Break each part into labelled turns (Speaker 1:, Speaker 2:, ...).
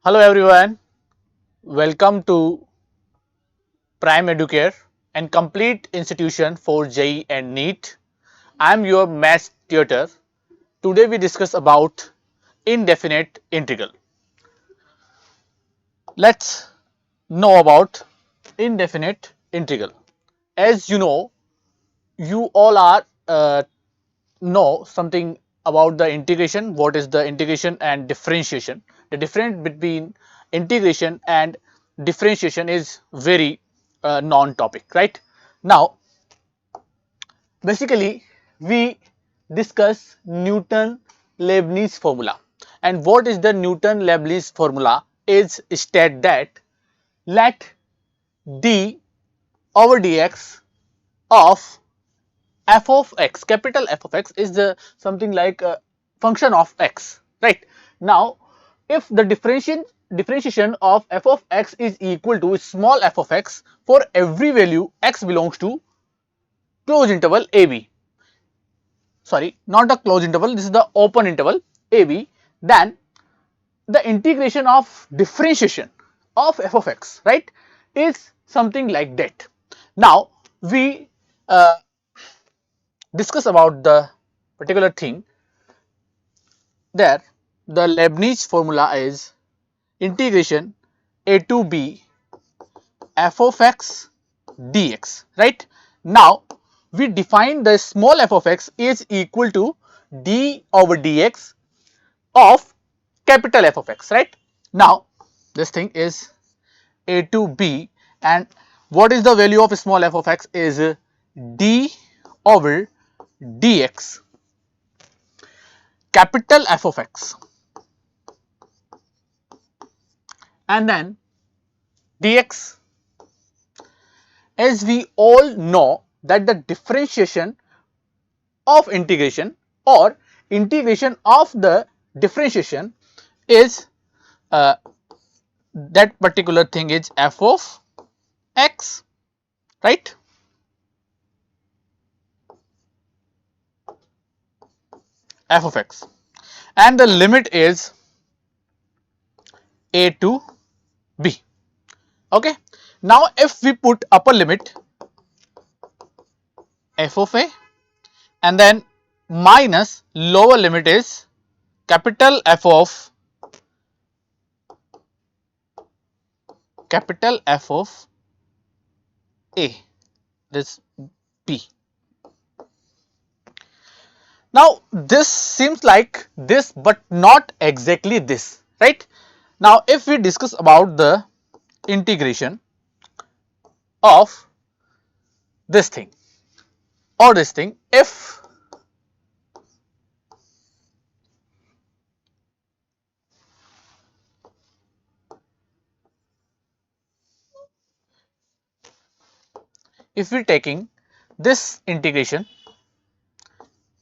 Speaker 1: Hello everyone, welcome to PrimeEducare and complete institution for JEE and NEET. I am your maths tutor. Today we discuss about indefinite integral. Let's know about indefinite integral. As you all are know something about the integration. What is the integration and differentiation? The difference between integration and differentiation is very non-topic, right? Now basically we discuss Newton-Leibniz formula, and what is the Newton-Leibniz formula is state that let d over dx of f of x, capital F of x, is the something like a function of x, right? Now if the differentiation of f of x is equal to small f of x for every value x belongs to closed interval ab, sorry, not a closed interval, this is the open interval ab, then the integration of differentiation of f of x, right, is something like that. Now we discuss about the particular thing. There the Leibniz formula is integration a to b f of x dx, right? Now we define the small f of x is equal to d over dx of capital F of x, right? Now this thing is a to b, and what is the value of small f of x is d over dx capital F of x, and then dx. As we all know that the differentiation of integration or integration of the differentiation is that particular thing is f of x, right? F of x, and the limit is a to b. Okay. Now if we put upper limit f of a and then minus lower limit is capital F of a, this b. Now this seems like this but not exactly this, right? Now if we discuss about the integration of this thing or this thing, if we taking this integration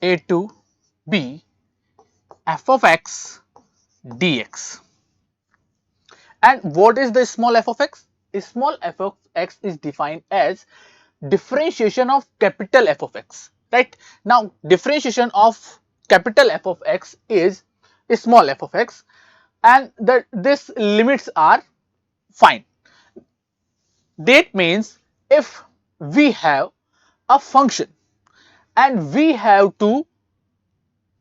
Speaker 1: a to b f of x dx, and what is the small f of x? Small f of x is defined as differentiation of capital F of x, right? Now differentiation of capital F of x is small f of x, and this limits are fine. That means if we have a function and we have to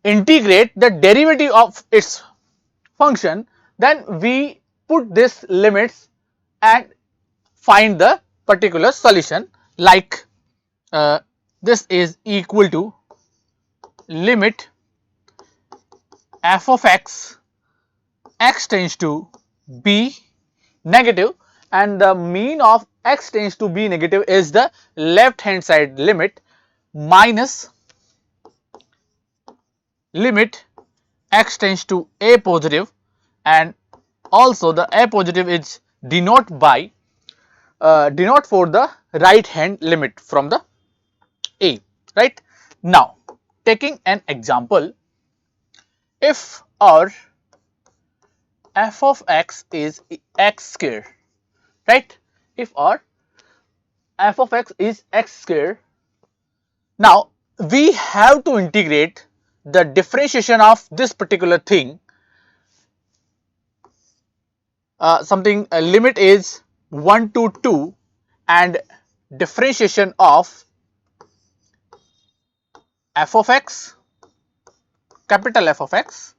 Speaker 1: integrate the derivative of its function, then we put this limits and find the particular solution, like this is equal to limit f of x, x tends to b negative, and the mean of x tends to b negative is the left hand side limit minus limit x tends to a positive, and also the a positive is denote by denote for the right hand limit from the a, right? Now taking an example, if our f of x is x square, right? If our f of x is x square, now we have to integrate the differentiation of this particular thing something limit is 1 to 2 and differentiation of f of x, capital F of x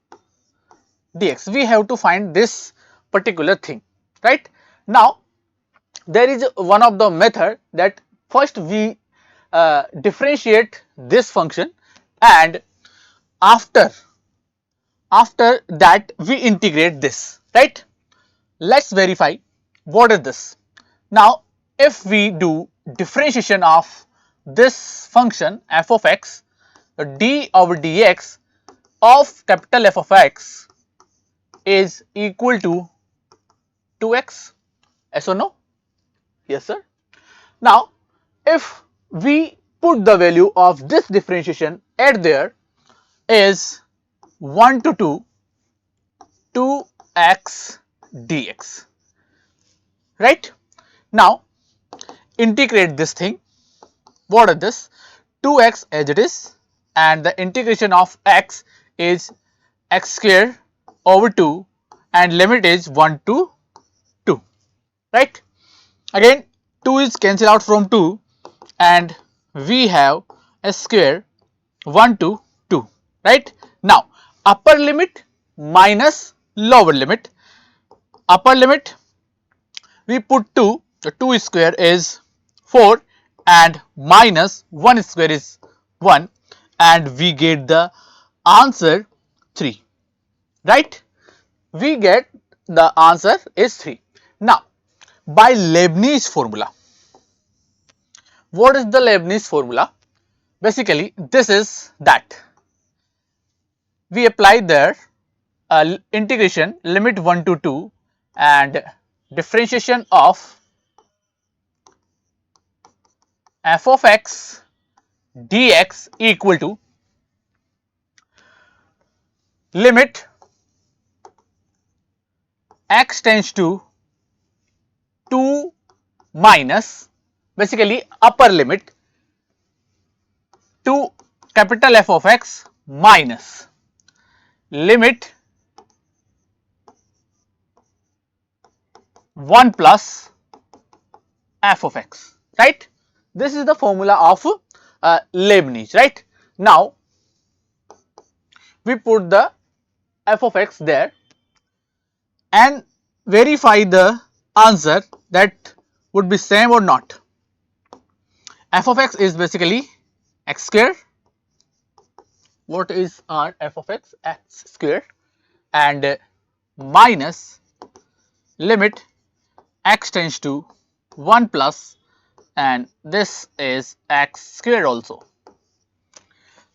Speaker 1: dx. We have to find this particular thing, right? Now there is one of the method that first we differentiate this function, and after that we integrate this, right? Let's verify what is this. Now if we do differentiation of this function f of x, d over dx of capital F of x is equal to 2x, yes or no? Yes sir. Now if we put the value of this differentiation at there is 1 to 2 2x dx, right? Now integrate this thing. What is this? 2x as it is, and the integration of x is x square over 2 and limit is 1 to 2, right? Again 2 is cancelled out from 2 and we have s square 1 to 2, right? Now upper limit minus lower limit. Upper limit we put 2, the 2 square is 4 and minus 1 square is 1 and we get the answer 3, right? We get the answer is 3. Now by Leibniz formula, what is the Leibniz formula? Basically this is that we apply there integration limit 1 to 2 and differentiation of f of x dx equal to limit x tends to 2 minus, basically upper limit, to capital F of x minus limit 1 plus f of x, right? This is the formula of Leibniz, right? Now we put the f of x there and verify the answer that would be same or not. F of x is basically x square. What is our f of x? X square and minus limit x tends to 1 plus and this is x square also.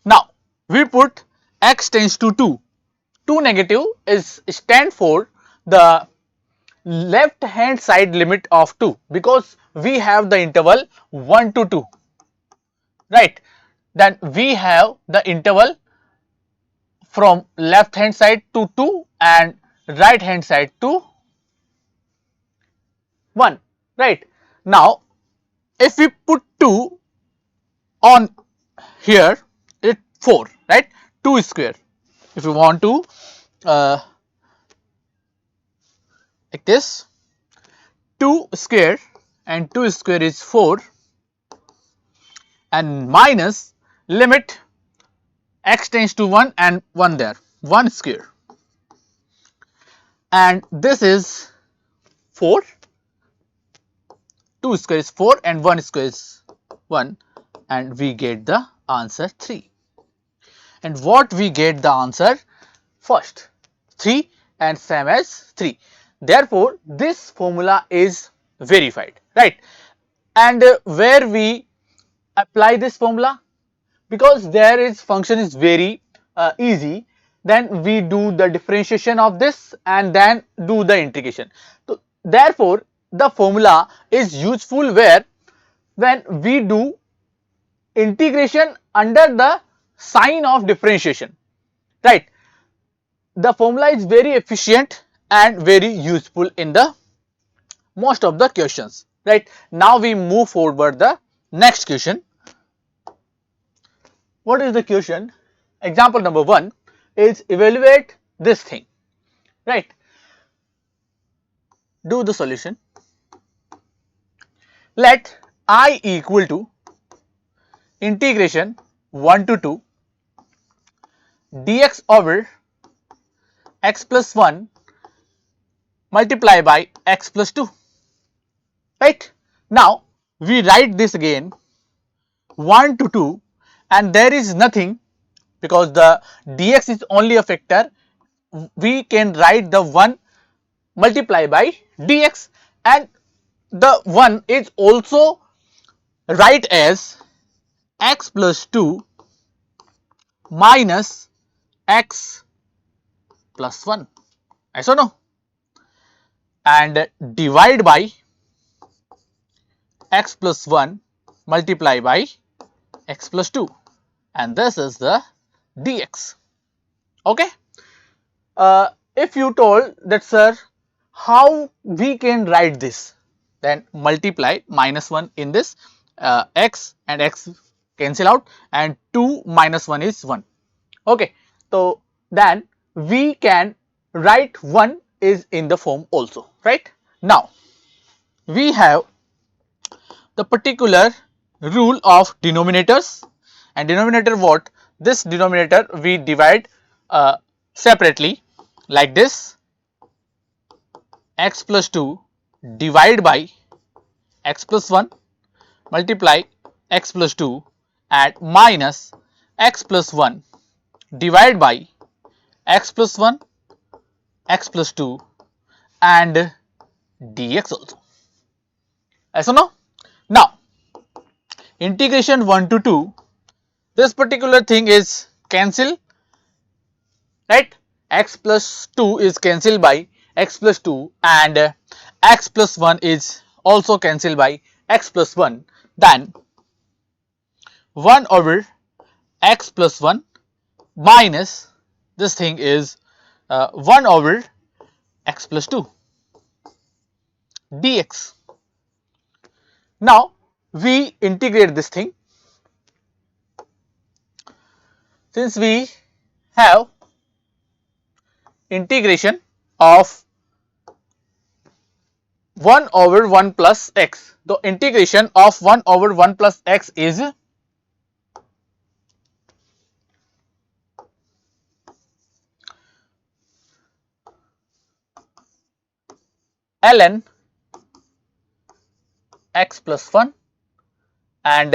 Speaker 1: Now we put x tends to 2. 2 negative is stand for the left hand side limit of 2 because we have the interval 1 to 2, right? Then we have the interval from left hand side to 2 and right hand side to 1, right? Now if we put 2 on here, it's 4, right? 2 square. If you want to like this, 2 square and 2 square is 4 and minus limit x tends to 1 and 1 there, 1 square, and this is 4, 2 square is 4 and 1 square is 1 and we get the answer 3. And what we get the answer? First 3 and same as 3. Therefore this formula is verified, right? And where we apply this formula? Because there is function is very easy, then we do the differentiation of this and then do the integration. So therefore the formula is useful where when we do integration under the sign of differentiation, right? The formula is very efficient and very useful in the most of the questions, right? Now we move forward the next question. What is the question? Example number 1 is evaluate this thing, right? do the solution. Let I equal to integration 1 to 2 dx over x plus 1 multiply by x plus 2, right. Now we write this again 1 to 2, and there is nothing because the dx is only a factor. We can write the 1 multiply by dx, and the 1 is also write as x plus 2 minus x plus 1, yes or no, and divide by x plus 1 multiply by x plus 2, and this is the dx. Okay. If you told that sir, how we can write this, then multiply minus 1 in this, x and x cancel out, and 2 minus 1 is 1. Okay, so then we can write 1 is in the form also, right. Now we have the particular rule of denominators, and denominator what, this denominator we divide separately like this, x plus 2 divide by x plus 1 multiply x plus 2 and minus x plus 1 divide by x plus 1 x plus 2 and dx also, yes or no. Now integration 1 to 2, this particular thing is cancel, right. X plus 2 is cancelled by x plus 2 and x plus 1 is also cancelled by x plus 1, then 1 over x plus 1 minus this thing is 1 over x plus 2 dx. Now we integrate this thing, since we have integration of 1 over 1 plus x. The integration of 1 over 1 plus x is ln x plus 1 and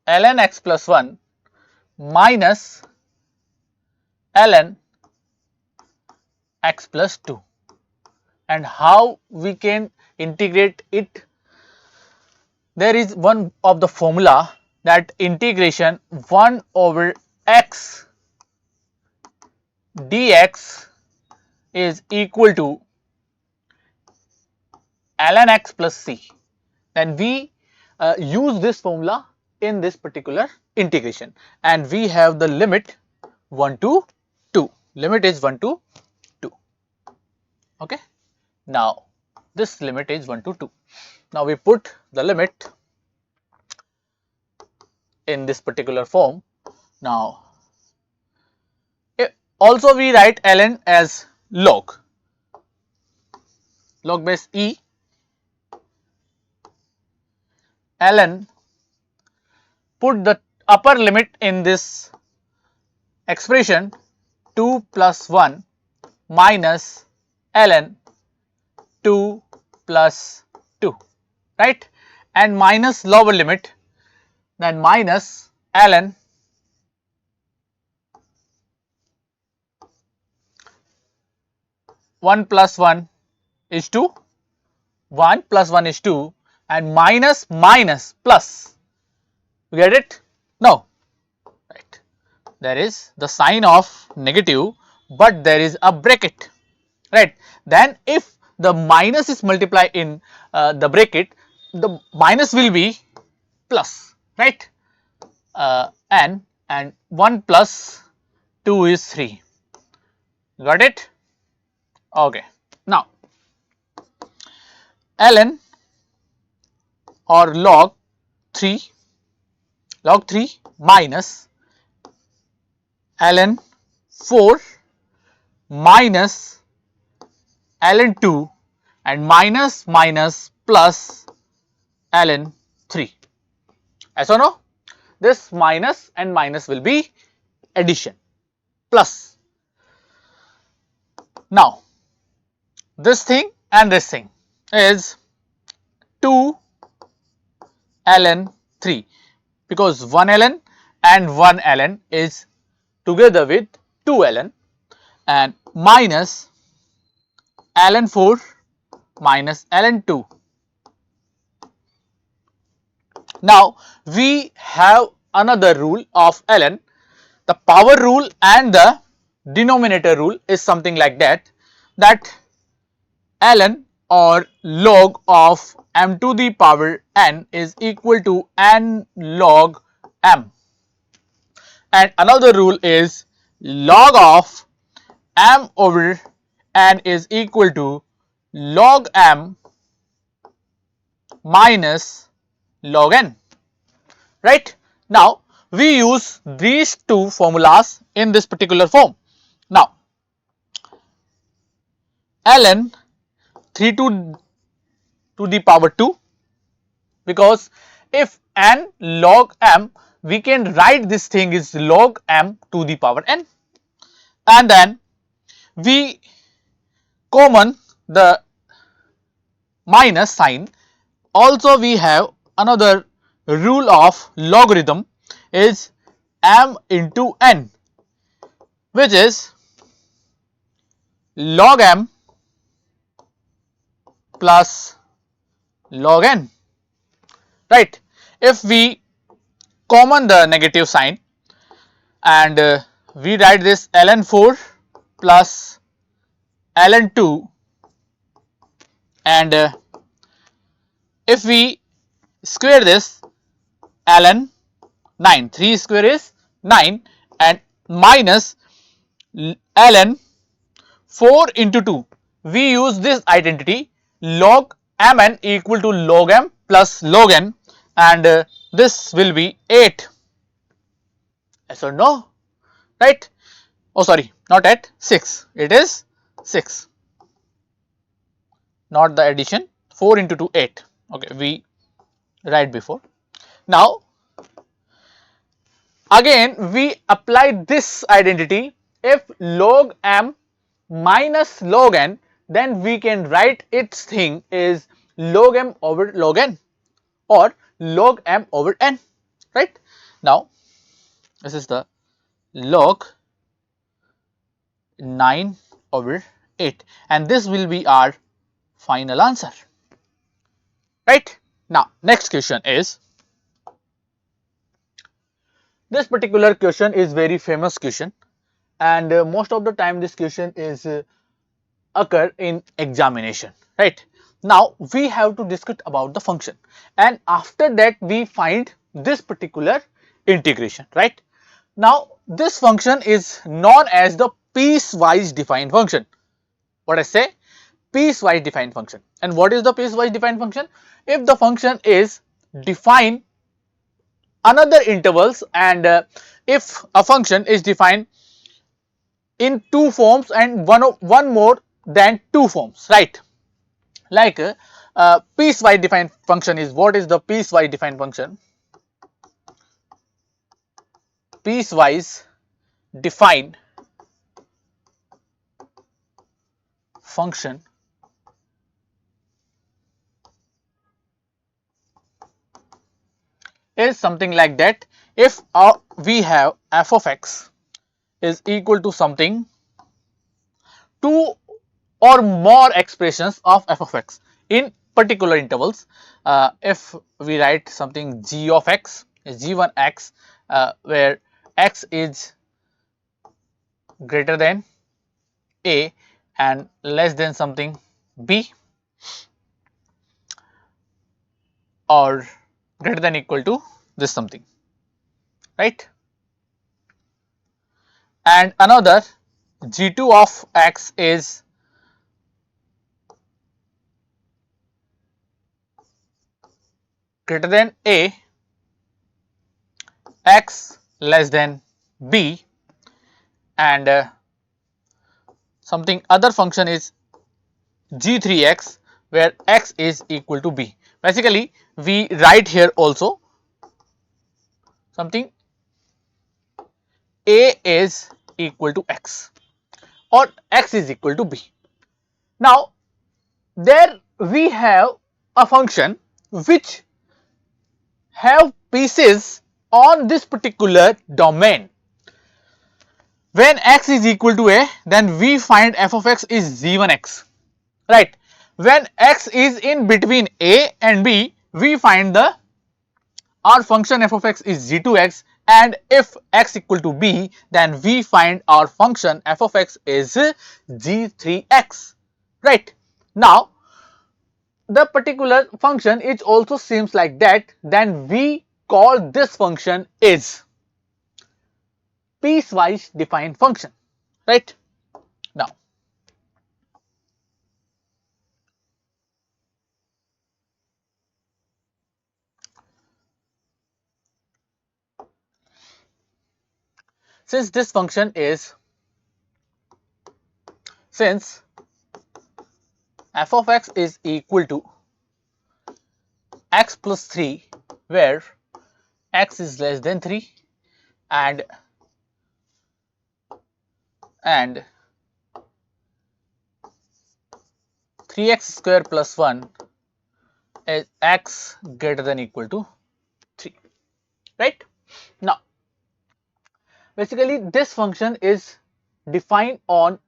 Speaker 1: ln x plus 1 minus ln x plus 2. And how we can integrate it? There is one of the formula that integration 1 over x dx is equal to ln x plus c. Then we use this formula in this particular integration, and we have the limit 1 to 2. Limit is 1 to 2. Okay. Now this limit is 1 to 2. Now we put the limit in this particular form. Now also we write ln as log base e ln, put the upper limit in this expression 2 plus 1 minus ln 2 plus 2, right, and minus lower limit, then minus ln 1 plus 1 is 2, 1 plus 1 is 2, and minus minus plus, you get it? No, right, there is the sign of negative, but there is a bracket, right. Then if the minus is multiplied in the bracket, the minus will be plus, right, and 1 plus 2 is 3, got it? Okay. Now ln or log 3 minus ln 4 minus ln 2 and minus minus plus ln 3. Yes or no? This minus and minus will be addition plus. Now this thing and this thing is 2 ln 3 because 1 ln and 1 ln is together with 2 ln and minus ln 4 minus ln 2. Now we have another rule of ln. The power rule and the denominator rule is something like that, that ln or log of m to the power n is equal to n log m, and another rule is log of m over n is equal to log m minus log n. Right? Now we use these two formulas in this particular form. Now ln 3 to the power 2, because if n log m, we can write this thing is log m to the power n, and then we common the minus sign. Also we have another rule of logarithm is m into n, which is log m plus log n. Right? If we common the negative sign and we write this ln 4 plus ln 2, and if we square this ln 9, 3 square is 9, and minus ln 4 into 2, we use this identity log mn equal to log m plus log n, and this will be 8. Yes or no? Right? Oh sorry, not at 6, it is 6, not the addition. 4 into 2 8. Okay, we write before. Now again we apply this identity. If log m minus log n, then we can write its thing is log m over log n or log m over n. Right? Now this is the log 9 over 8, and this will be our final answer. Right? Now next question is, this particular question is very famous question, and most of the time this question is occur in examination. Right? Now we have to discuss about the function, and after that we find this particular integration. Right? Now this function is known as the piecewise defined function. What I say? Piecewise defined function. And what is the piecewise defined function? If the function is defined another intervals, and if a function is defined in two forms and one more than two forms, right? Like piecewise defined function is, what is the piecewise defined function? Piecewise defined function is something like that. If we have f of x is equal to something, two or more expressions of f of x in particular intervals. If we write something g of x is g1 x, where x is greater than a and less than something b, or greater than equal to this something, right? And another g2 of x is greater than a, x less than b, and something other function is g3x where x is equal to b. Basically we write here also something a is equal to x or x is equal to b. Now there we have a function which have pieces on this particular domain. When x is equal to a, then we find f of x is g1x, right? When x is in between a and b, we find the our function f of x is g2x, and if x equal to b, then we find our function f of x is g3x, right? Now the particular function it also seems like that, then we call this function is piecewise defined function, right? Now since this function is since f of x is equal to x plus 3 where x is less than 3 and 3x square plus 1 is x greater than equal to 3, right? Now basically this function is defined on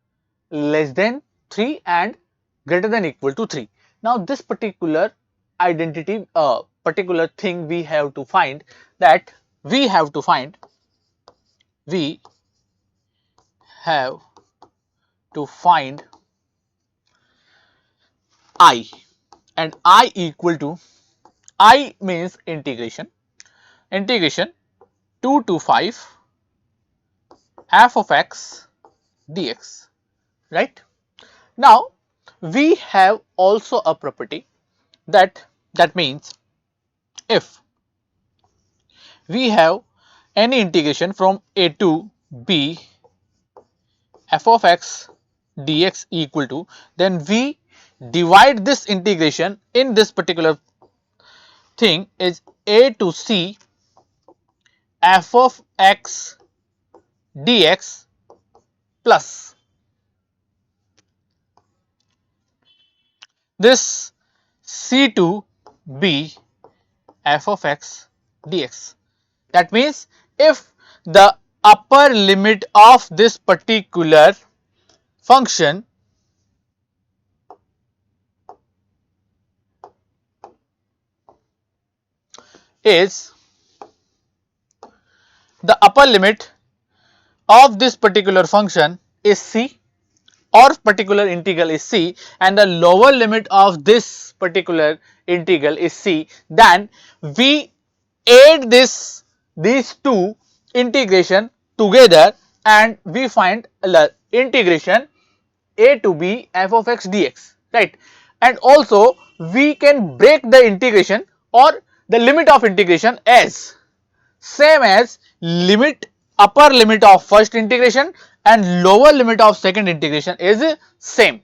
Speaker 1: less than 3 and greater than equal to 3. Now this particular identity particular thing we have to find, that we have to find I, and I equal to I means integration 2 to 5 f of x dx, right? Now we have also a property that means if we have any integration from a to b f of x dx equal to, then we divide this integration in this particular thing is a to c f of x dx plus this c to b f of x dx. That means if the upper limit of this particular function is the upper limit of this particular function is c or particular integral is c, and the lower limit of this particular integral is c, then we add these two integration together and we find the integration a to b f of x dx, right? And also we can break the integration or the limit of integration as same as limit upper limit of first integration and lower limit of second integration is same.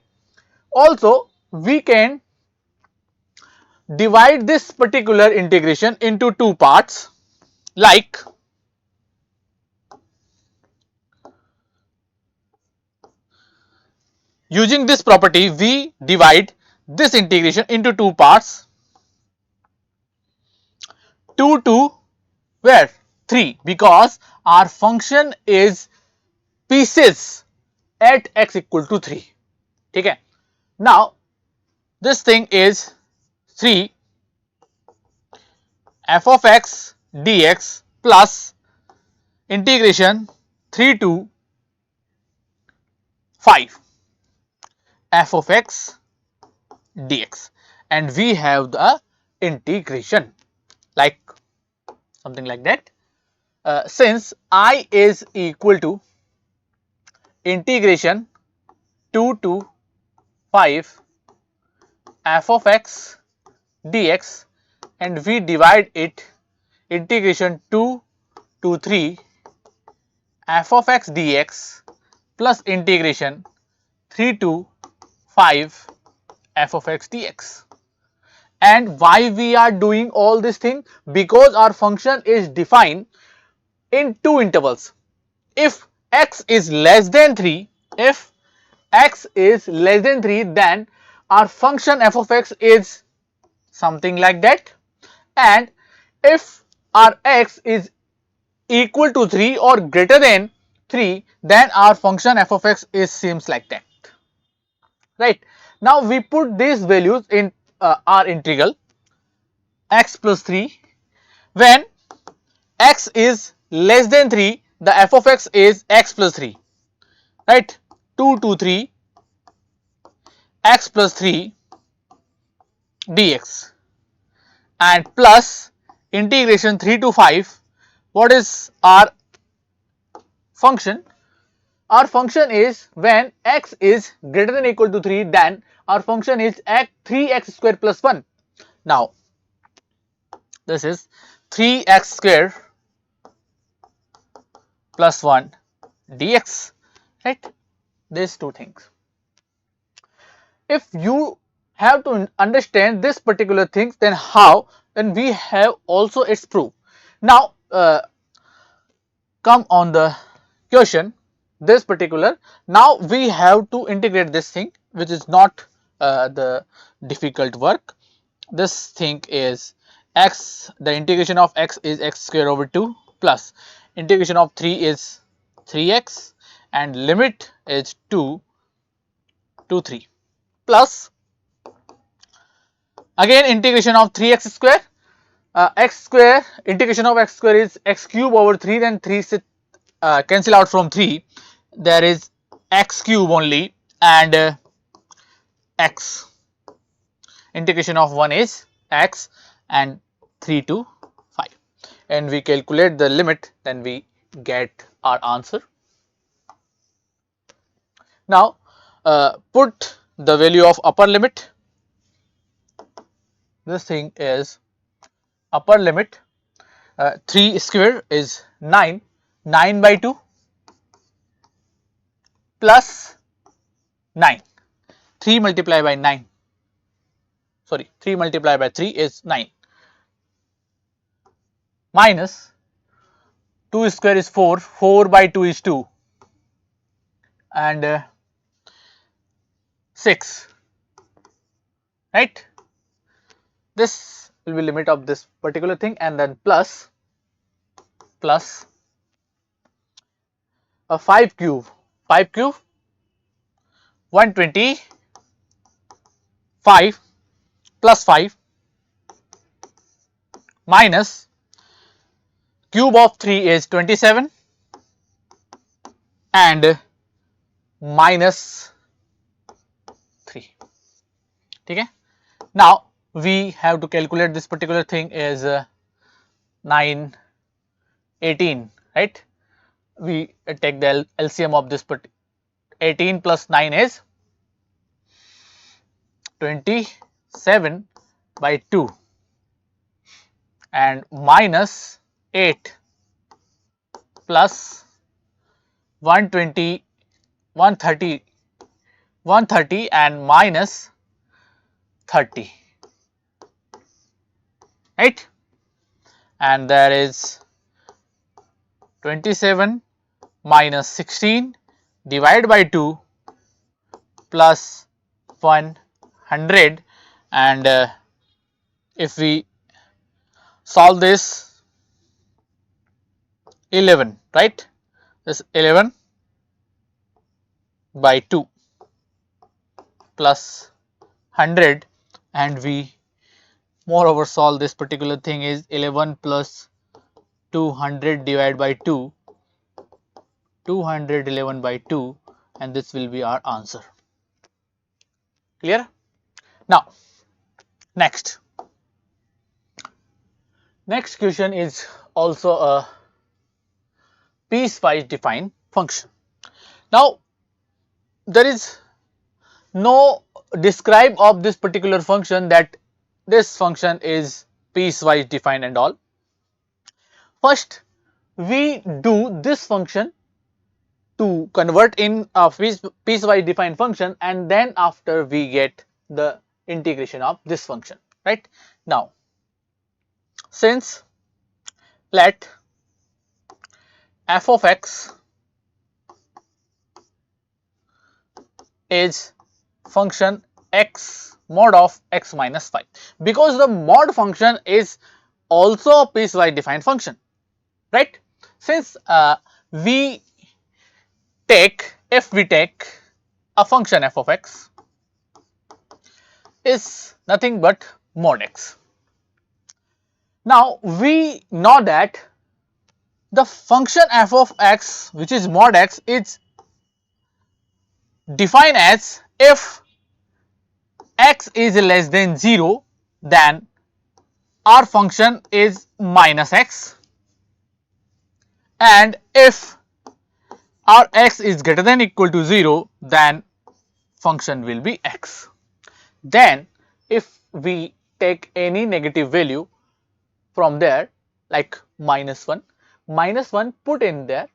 Speaker 1: Also we can divide this particular integration into two parts, like using this property we divide this integration into two parts, 2 to where 3, because our function is pieces at x equal to 3. Okay. Now this thing is 3 f of x dx plus integration 3 to 5 f of x dx, and we have the integration like something like that. Since I is equal to integration 2 to 5 f of x dx, and we divide it integration 2 to 3 f of x dx, plus integration 3 to 5 f of x dx. And why we are doing all this thing? Because our function is defined in two intervals. If x is less than 3, if x is less than 3, then our function f of x is something like that, and if our x is equal to 3 or greater than 3, then our function f of x is seems like that, right? Now we put these values in our integral x plus 3. When x is less than 3, the f of x is x plus 3, right? 2 to 3 x plus 3 dx, and plus integration 3 to 5. What is our function? Our function is when x is greater than or equal to 3, then our function is 3x square plus 1. Now this is 3x square plus 1 dx, right? These two things. If you have to understand this particular things, then how? Then we have also its proof. Now come on the question, this particular, now we have to integrate this thing, which is not the difficult work. This thing is x, the integration of x is x square over 2 plus integration of 3 is 3x and limit is 2 to 3 plus again integration of 3x square, x square, integration of x square is x cube over 3, then 3 cancel out from 3, there is x cube only, and x, integration of 1 is x and 3 to 5, and we calculate the limit, then we get our answer. Now put the value of upper limit. This thing is upper limit, 3 square is 9, 9 by 2 plus 9, 3 multiplied by 9, sorry, 3 multiplied by 3 is 9, minus 2 square is 4, 4 by 2 is 2, and 6, right? This will be limit of this particular thing, and then plus a 5 cube, 125 plus 5 minus cube of 3 is 27 and minus 3. Okay. Now we have to calculate this particular thing is 9, 18, right? We take the LCM of this, but 18 plus 9 is 27 by 2 and minus 8 plus 120, 130 and minus 30, right? And there is 27 minus 16 divided by 2 plus 100, and if we solve this, 11, right? This 11 by 2 plus 100, and we moreover solve this particular thing is 11 plus 200 divided by 2, 211 by 2, and this will be our answer. Clear? Now next question is also a piecewise defined function. Now there is no describe of this particular function that this function is piecewise defined and all. First we do this function to convert in a piecewise defined function, and then after we get the integration of this function, right? Now, since let f of x is function x mod of x minus 5, because the mod function is also a piecewise defined function, right? Since if we take a function f of x is nothing but mod x. Now we know that the function f of x, which is mod x, is defined as if x is less than 0, then our function is minus x, and if our x is greater than equal to 0, then function will be x. Then if we take any negative value from there, like minus 1 put in there,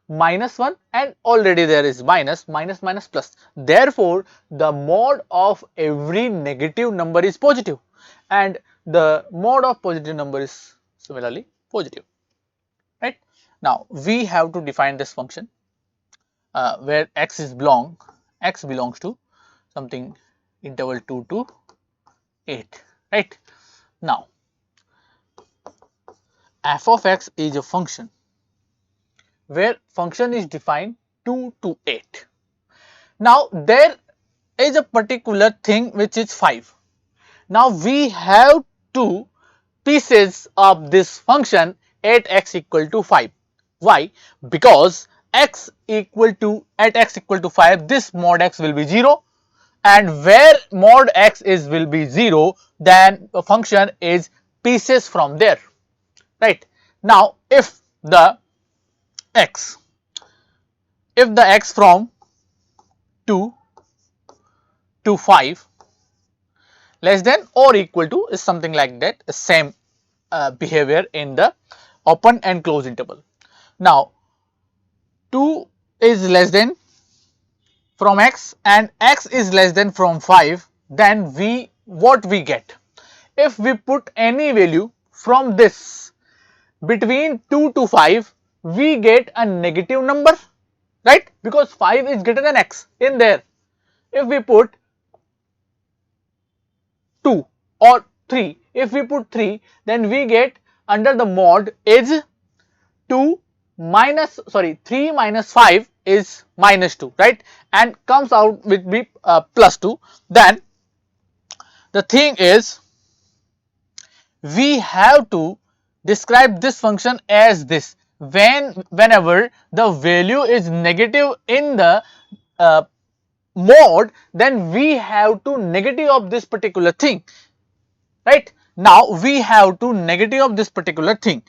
Speaker 1: minus 1, and already there is minus plus. Therefore, the mod of every negative number is positive, and the mod of positive number is similarly positive, right? Now we have to define this function where x belongs to something interval 2 to 8, right? Now f of x is a function where function is defined 2 to 8. Now there is a particular thing which is 5. Now we have two pieces of this function at x equal to 5. Why? Because at x equal to 5, this mod x will be 0, and where mod x will be 0, then the function is pieces from there, right? Now if the x from 2 to 5 less than or equal to is something like that, same behavior in the open and close interval. Now 2 is less than from x and x is less than from 5, then what we get? If we put any value from this between 2 to 5, we get a negative number, right? Because 5 is greater than x in there. If we put 2 or 3, if we put 3, then we get under the mod is 3 minus 5 is minus 2, right? And comes out with be plus 2. Then the thing is, we have to describe this function as this. Whenever the value is negative in the mod, then we have to negative of this particular thing, right? Now we have to negative of this particular thing,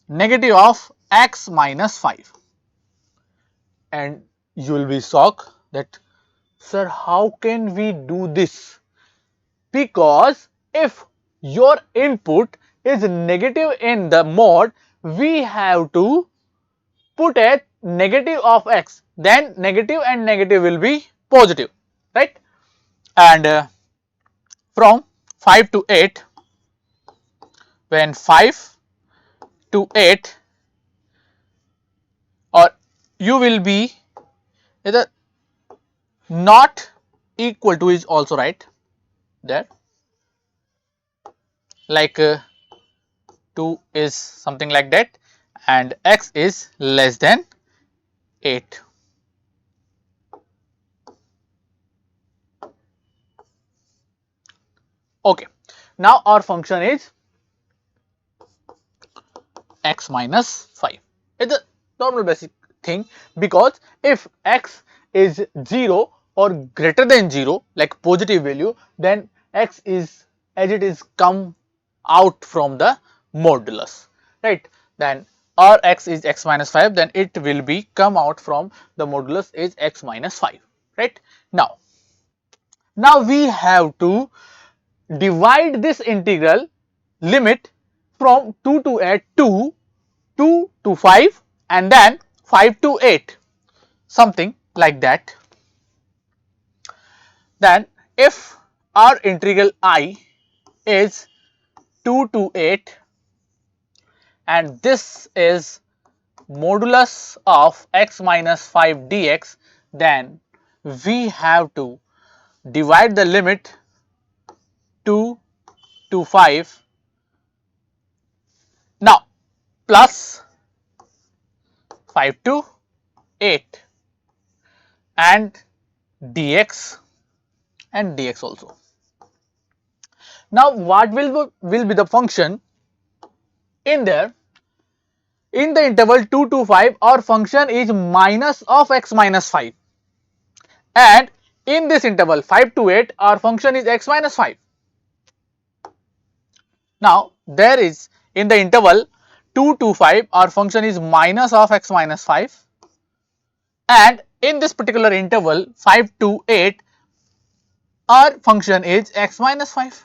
Speaker 1: negative of x minus 5, and you will be shocked that, sir, how can we do this? Because if your input is negative in the mod, we have to put a negative of x, then negative and negative will be positive, right? And from 5 to 8, when 5 to 8, or you will be either not equal to is also right there, like 2 is something like that, and x is less than 8. Okay, now our function is x minus 5. It's a normal basic thing, because if x is 0 or greater than 0, like positive value, then x is as it is come out from the modulus, right? Then our x is x minus 5, then it will be come out from the modulus is x minus 5, right? Now we have to divide this integral limit from 2 to 5 and then 5 to 8. something like that, then if our integral I is 2 to 8 and this is modulus of x minus 5 dx, then we have to divide the limit 2 to 5 now plus 5 to 8 and dx and dx also. Now what will be the function in there? In the interval 2 to 5 our function is minus of x minus 5 and in this interval 5 to 8 our function is x minus 5. Now there is in the interval 2 to 5 our function is minus of x minus 5 and in this particular interval 5 to 8 our function is x minus 5,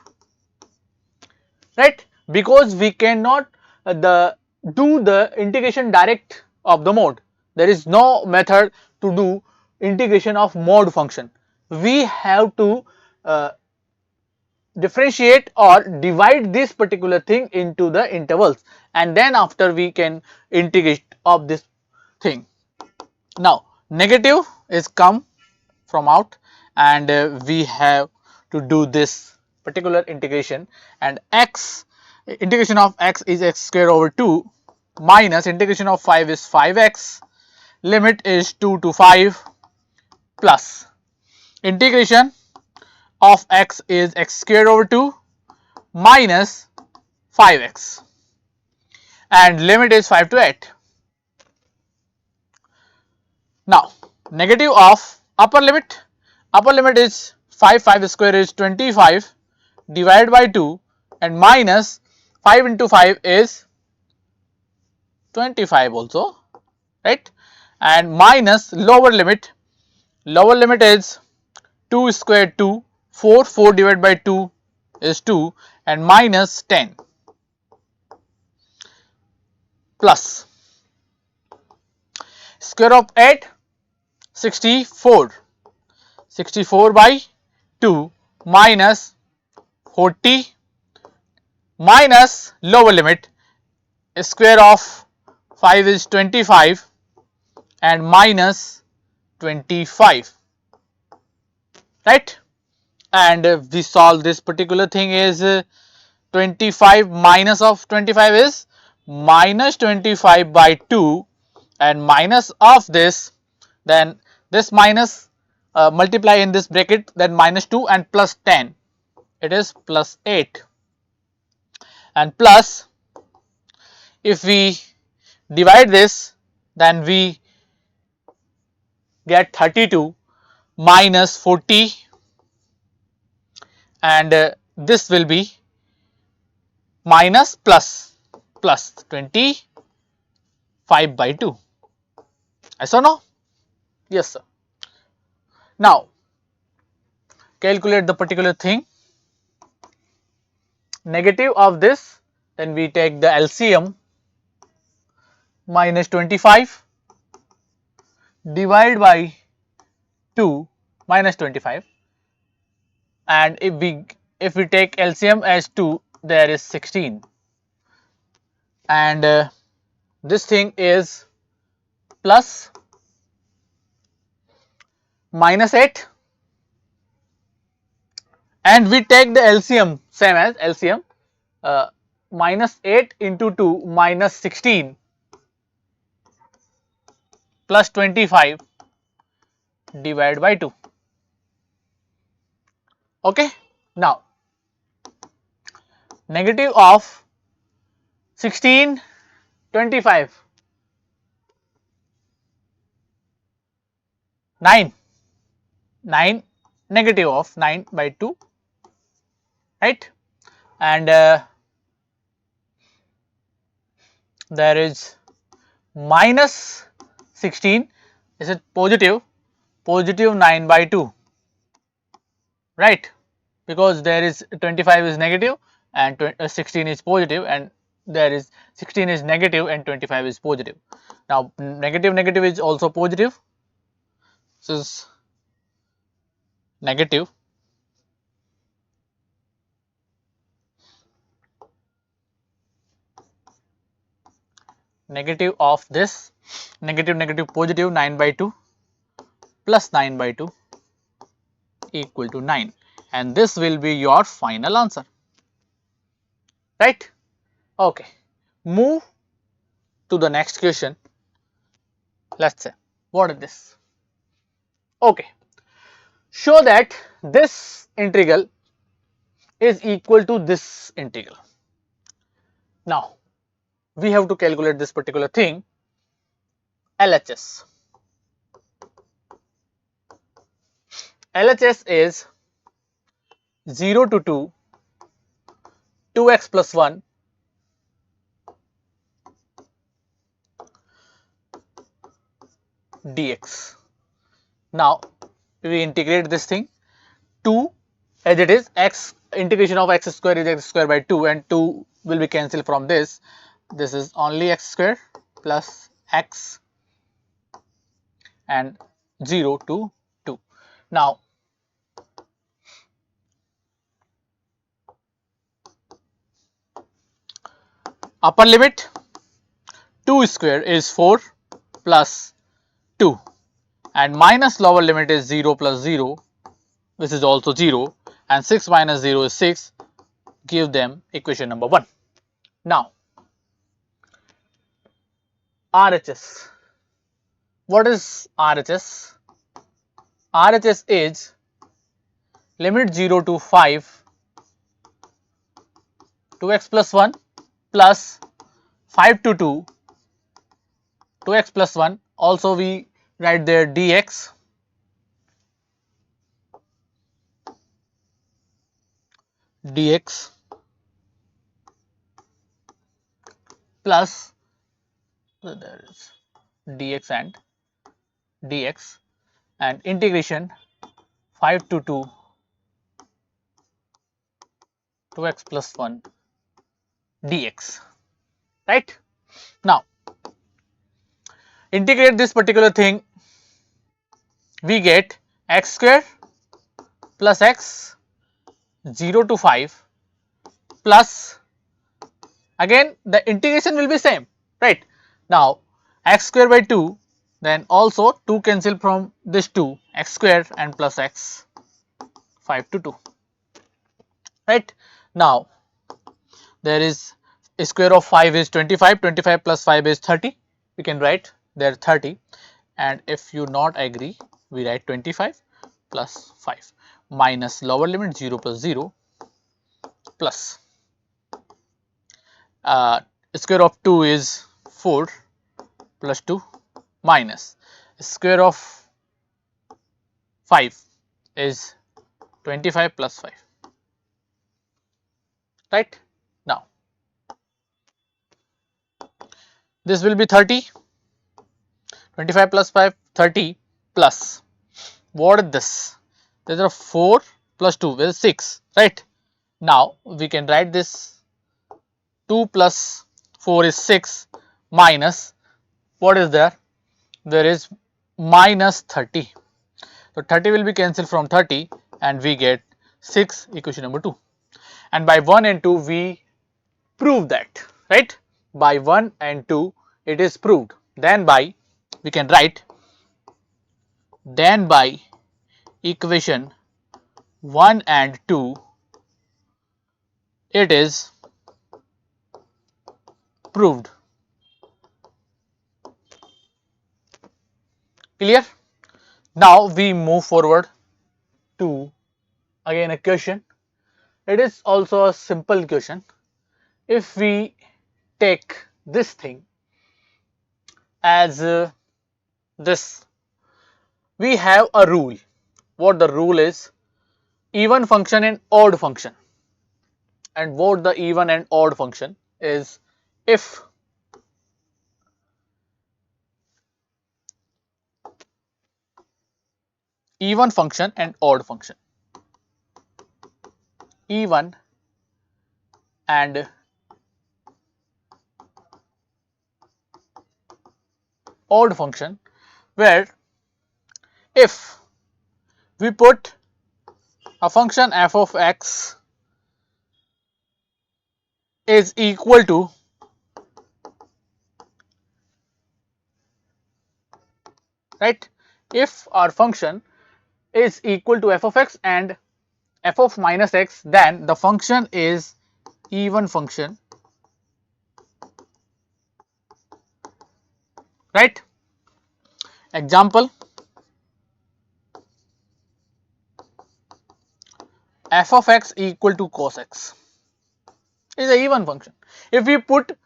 Speaker 1: right, because we cannot do the integration direct of the mode. There is no method to do integration of mode function. We have to differentiate or divide this particular thing into the intervals and then after we can integrate of this thing. Now negative is come from out and we have to do this particular integration and integration of x is x square over 2 minus integration of 5 is 5x, limit is 2 to 5 plus integration of x is x square over 2 minus 5x and limit is 5 to 8. Now negative of upper limit is 5 square is 25 divided by 2 and minus 5 into 5 is 25 also, right, and minus lower limit is 2 square 2 4 divided by 2 is 2 and minus 10 plus square of 8 64 by 2 minus 40 minus lower limit square of 5 is 25 and minus 25, right, and we solve this particular thing is 25 minus of 25 is minus 25 by 2 and minus of this, then this minus multiply in this bracket, then minus 2 and plus 10, it is plus 8 and plus if we divide this then we get 32 minus 40 and this will be minus plus 25 by 2. Yes or no? Yes sir. Now calculate the particular thing. Negative of this, then we take the LCM minus 25 divided by 2 minus 25 and if we take LCM as 2 there is 16 and this thing is plus minus 8 and we take the LCM same as LCM minus 8 into 2 minus 16 plus 25 divided by 2. Okay. Now negative of 16 25 9 negative of 9 by 2, right, and there is minus 16, is it positive 9 by 2, right, because there is 25 is negative and 16 is positive and there is 16 is negative and 25 is positive. Now negative is also positive This is negative of this negative positive 9 by 2 plus 9 by 2 equal to 9, and this will be your final answer, right? Okay, move to the next question. Let's say, what is this? Okay, show that this integral is equal to this integral. Now we have to calculate this particular thing, LHS. LHS is 0 to 2, 2x plus 1 dx. Now we integrate this thing, 2 as it is, x integration of x square is x square by 2, and 2 will be cancelled from this. This is only x square plus x and 0 to 2. Now upper limit 2 square is 4 plus 2, and minus lower limit is 0 plus 0, which is also 0, and 6 minus 0 is 6. Give them equation number 1. Now RHS. What is RHS? RHS is limit 0 to 5, 2x plus 1 plus 5 to 2, 2x plus 1. Also we write there dx plus, so there is dx and dx, and integration 5 to 2, 2x plus 1 dx, right? Now integrate this particular thing, we get x square plus x 0 to 5 plus, again the integration will be same, right? Now x square by 2, then also 2 cancel from this 2, x square and plus x 5 to 2, right? Now there is a square of 5 is 25, 25 plus 5 is 30, we can write there 30, and if you not agree we write 25 plus 5 minus lower limit 0 plus 0 plus square of 2 is 4 plus 2 minus square of 5 is 25 plus 5, right? Now this will be 30, 25 plus 5, 30 plus, what is this? There are 4 plus 2 is 6, right? Now we can write this 2 plus 4 is 6 minus, what is there? There is minus 30. So 30 will be cancelled from 30 and we get 6, equation number 2. And by 1 and 2 we prove that, right? By 1 and 2 it is proved. Then by, we can write, then by equation 1 and 2 it is proved. Clear? Now we move forward to again a question. It is also a simple question. If we take this thing as this, we have a rule. What the rule is? Even function and odd function. And what the even and odd function is, if even function and odd function, even and odd function, where if we put a function f of x is equal to right, if our function is equal to f of x and f of minus x, then the function is even function, right. Example, f of x equal to cos x is a even function. If we put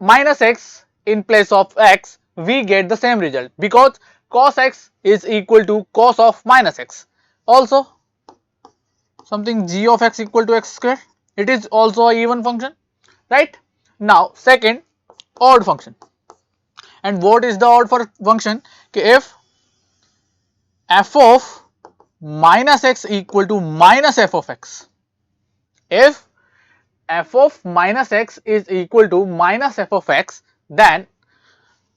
Speaker 1: minus x in place of x, we get the same result because cos x is equal to cos of minus x. Also something g of x equal to x square, it is also a even function, right. Now second, odd function. And what is the odd function? If f of minus x equal to minus f of x, if f of minus x is equal to minus f of x, then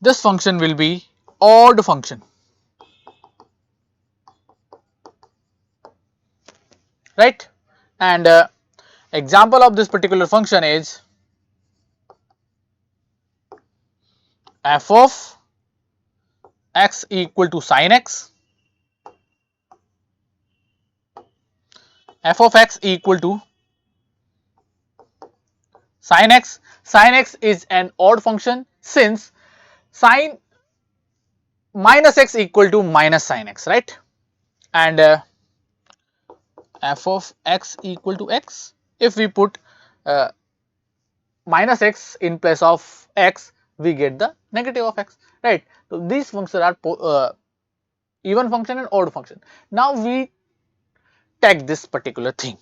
Speaker 1: this function will be odd function, right. And example of this particular function is f of x equal to sin x, f of x equal to sin x. Sin x is an odd function since sin minus x equal to minus sin x, right. And f of x equal to x, if we put uh, minus x in place of x, we get the negative of x, right. So these functions are even function and odd function. Now we take this particular thing,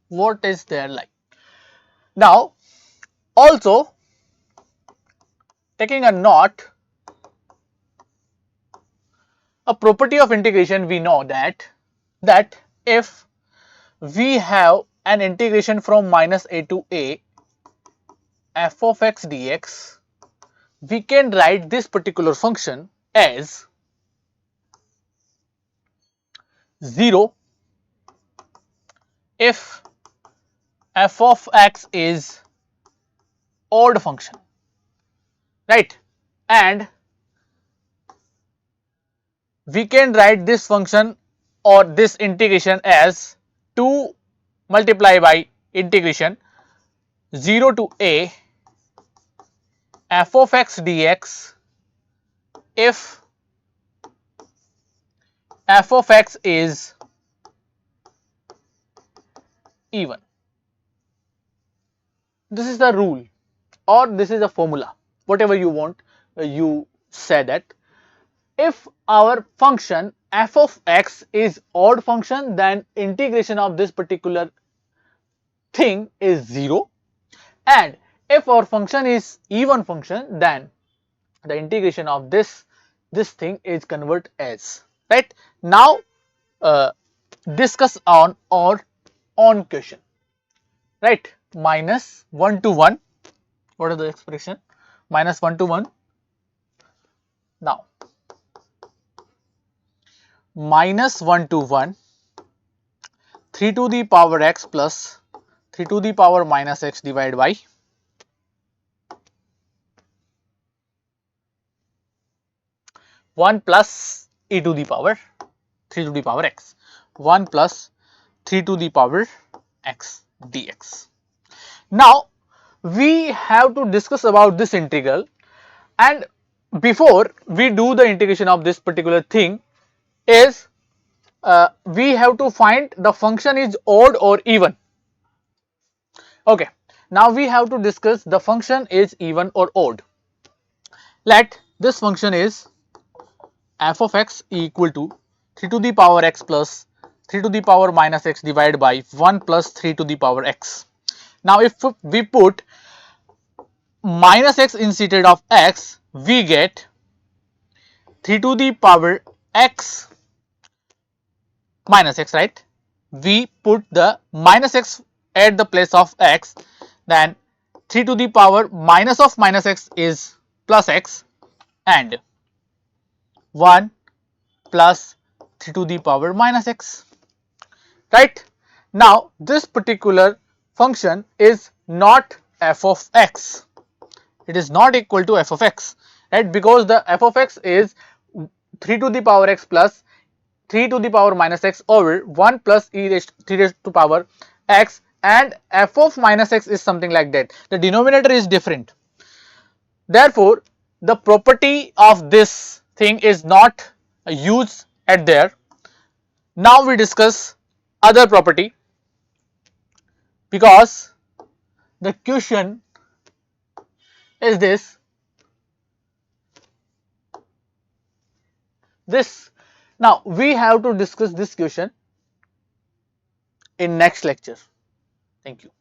Speaker 1: what is there like. Now also taking a note, a property of integration, we know that if we have an integration from minus a to a f of x dx, we can write this particular function as 0 if f of x is odd function, right. And we can write this function or this integration as 2 multiply by integration 0 to a f of x dx if f of x is even. This is the rule or this is a formula, whatever you want, you say that if our function f of x is odd function, then integration of this particular thing is 0, and if our function is even function, then the integration of this thing is convert as, right. Now discuss on or on question, right. Minus 1 to 1, what is the expression, minus 1 to 1. Now minus 1 to 1, 3 to the power x plus 3 to the power minus x divided by 1 plus e to the power 3 to the power x, 1 plus 3 to the power x dx. Now we have to discuss about this integral, and before we do the integration of this particular thing is we have to find the function is odd or even. Okay, now we have to discuss the function is even or odd. Let this function is f of x equal to 3 to the power x plus 3 to the power minus x divided by 1 plus 3 to the power x. Now if we put minus x instead of x, we get 3 to the power x minus x, right. We put the minus x at the place of x, then 3 to the power minus of minus x is plus x, and 1 plus 3 to the power minus x, right? Now this particular function is not f of x, it is not equal to f of x, right? Because the f of x is 3 to the power x plus 3 to the power minus x over 1 plus e raised 3 raised to power x, and f of minus x is something like that. The denominator is different. Therefore, the property of this thing is not used at there. Now we discuss other property, because the question is this. Now we have to discuss this question in next lecture. Thank you.